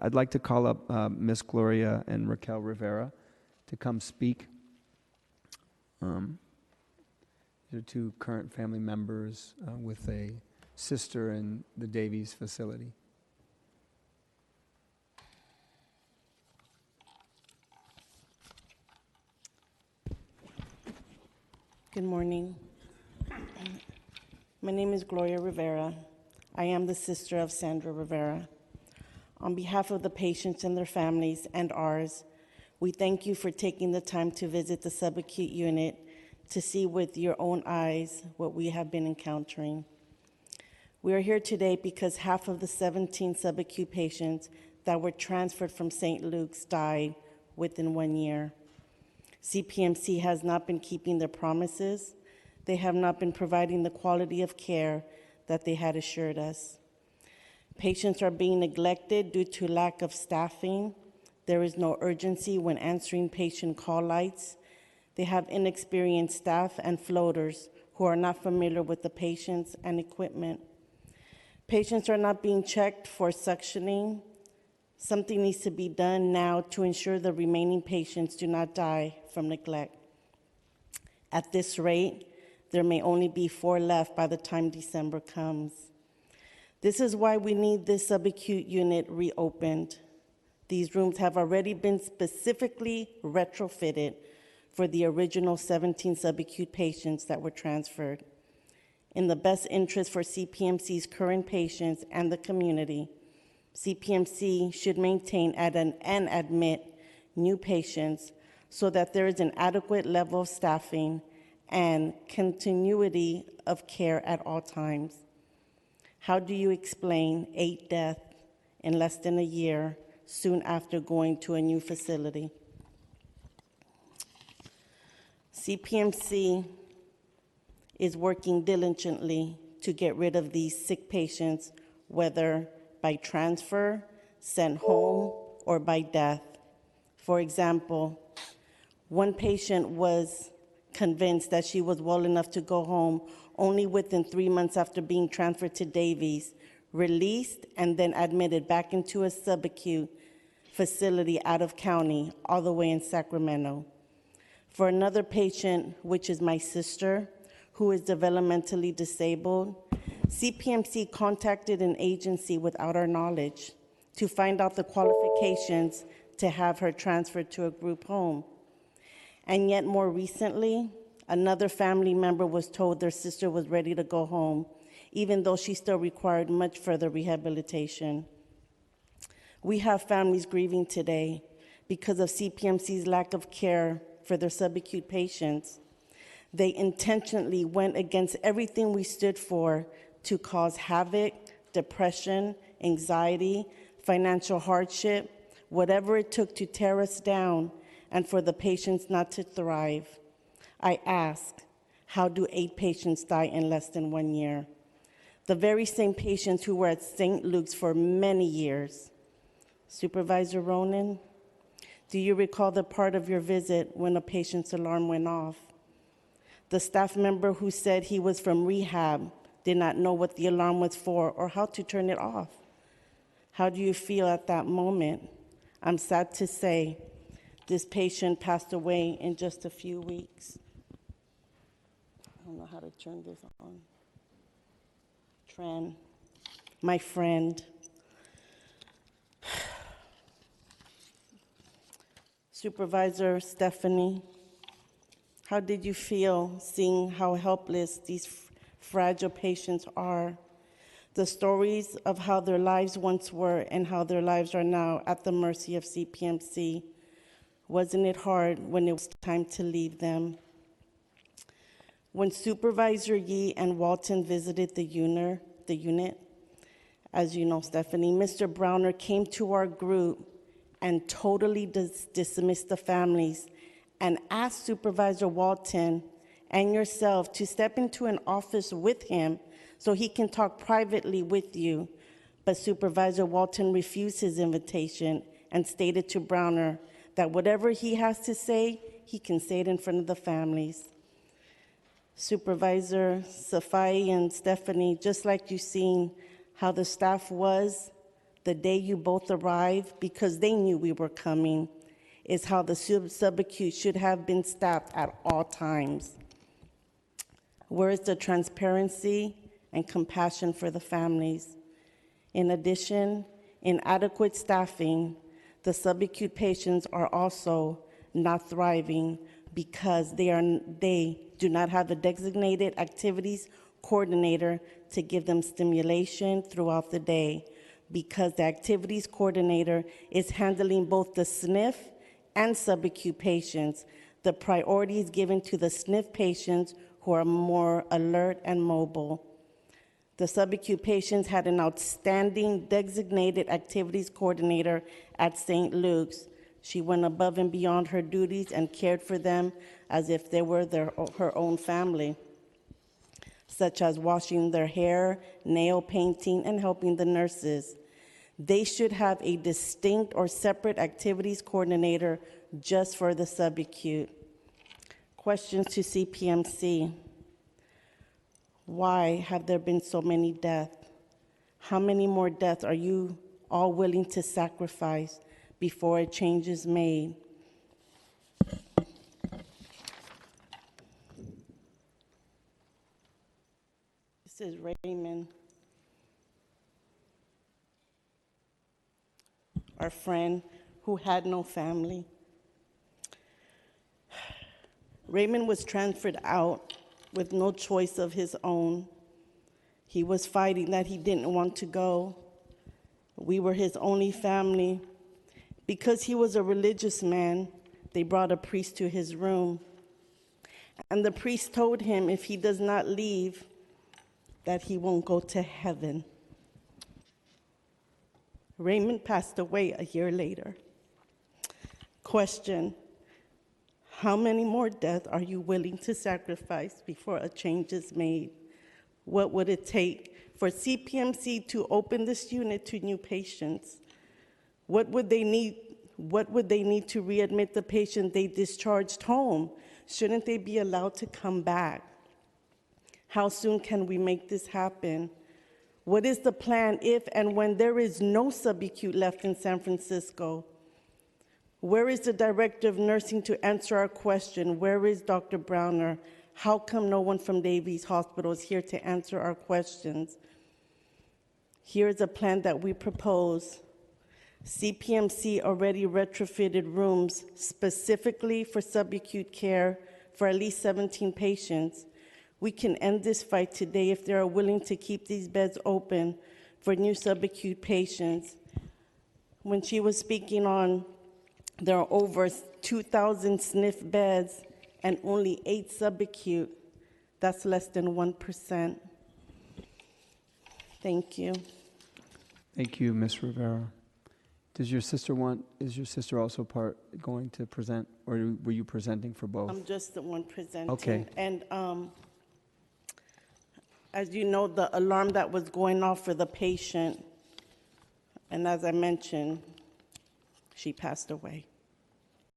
I'd like to call up Miss Gloria and Raquel Rivera to come speak. These are two current family members with a sister in the Davies facility. Good morning. My name is Gloria Rivera. I am the sister of Sandra Rivera. On behalf of the patients and their families and ours, we thank you for taking the time to visit the subacute unit to see with your own eyes what we have been encountering. We are here today because half of the 17 subacute patients that were transferred from St. Luke's died within 1 year. CPMC has not been keeping their promises. They have not been providing the quality of care that they had assured us. Patients are being neglected due to lack of staffing. There is no urgency when answering patient call lights. They have inexperienced staff and floaters who are not familiar with the patients and equipment. Patients are not being checked for suctioning. Something needs to be done now to ensure the remaining patients do not die from neglect. At this rate, there may only be 4 left by the time December comes. This is why we need this subacute unit reopened. These rooms have already been specifically retrofitted for the original 17 subacute patients that were transferred. In the best interest for CPMC's current patients and the community, CPMC should maintain and admit new patients so that there is an adequate level of staffing and continuity of care at all times. How do you explain 8 deaths in less than a year soon after going to a new facility? CPMC is working diligently to get rid of these sick patients, whether by transfer, sent home, or by death. For example, one patient was convinced that she was well enough to go home only within 3 months after being transferred to Davies, released, and then admitted back into a subacute facility out of county, all the way in Sacramento. For another patient, which is my sister, who is developmentally disabled, CPMC contacted an agency without our knowledge to find out the qualifications to have her transferred to a group home. And yet more recently, another family member was told their sister was ready to go home, even though she still required much further rehabilitation. We have families grieving today because of CPMC's lack of care for their subacute patients. They intentionally went against everything we stood for to cause havoc, depression, anxiety, financial hardship, whatever it took to tear us down and for the patients not to thrive. I ask, how do 8 patients die in less than 1 year? The very same patients who were at St. Luke's for many years. Supervisor Ronan, do you recall the part of your visit when a patient's alarm went off? The staff member who said he was from rehab did not know what the alarm was for or how to turn it off. How do you feel at that moment? I'm sad to say this patient passed away in just a few weeks. I don't know how to turn this on. Tran, my friend. Supervisor Stephanie, how did you feel seeing how helpless these fragile patients are? The stories of how their lives once were and how their lives are now at the mercy of CPMC. Wasn't it hard when it was time to leave them? When Supervisor Yee and Walton visited the unit, as you know, Stephanie, Mr. Browner came to our group and totally dismissed the families and asked Supervisor Walton and yourself to step into an office with him so he can talk privately with you. But Supervisor Walton refused his invitation and stated to Browner that whatever he has to say, he can say it in front of the families. Supervisor Safai and Stephanie, just like you've seen how the staff was, the day you both arrived, because they knew we were coming, is how the subacute should have been staffed at all times. Where is the transparency and compassion for the families? In addition, inadequate staffing, the subacute patients are also not thriving because they do not have a designated activities coordinator to give them stimulation throughout the day, because the activities coordinator is handling both the SNF and subacute patients. The priority is given to the SNF patients who are more alert and mobile. The subacute patients had an outstanding designated activities coordinator at St. Luke's. She went above and beyond her duties and cared for them as if they were her own family, such as washing their hair, nail painting, and helping the nurses. They should have a distinct or separate activities coordinator just for the subacute. Questions to CPMC. Why have there been so many deaths? How many more deaths are you all willing to sacrifice before a change is made? This is Raymond, our friend who had no family. Raymond was transferred out with no choice of his own. He was fighting that he didn't want to go. We were his only family. Because he was a religious man, they brought a priest to his room. And the priest told him if he does not leave, that he won't go to heaven. Raymond passed away a year later. Question: how many more deaths are you willing to sacrifice before a change is made? What would it take for CPMC to open this unit to new patients? What would they need to readmit the patient they discharged home? Shouldn't they be allowed to come back? How soon can we make this happen? What is the plan if and when there is no subacute left in San Francisco? Where is the director of nursing to answer our question? Where is Dr. Browner? How come no one from Davies Hospital is here to answer our questions? Here is a plan that we propose. CPMC already retrofitted rooms specifically for subacute care for at least 17 patients. We can end this fight today if they are willing to keep these beds open for new subacute patients. When she was speaking on, there are over 2,000 SNF beds and only 8 subacute. That's less than 1%. Thank you. Thank you, Ms. Rivera. Is your sister also going to present, or were you presenting for both? I'm just the one presenting. Okay. And as you know, the alarm that was going off for the patient, and as I mentioned, she passed away.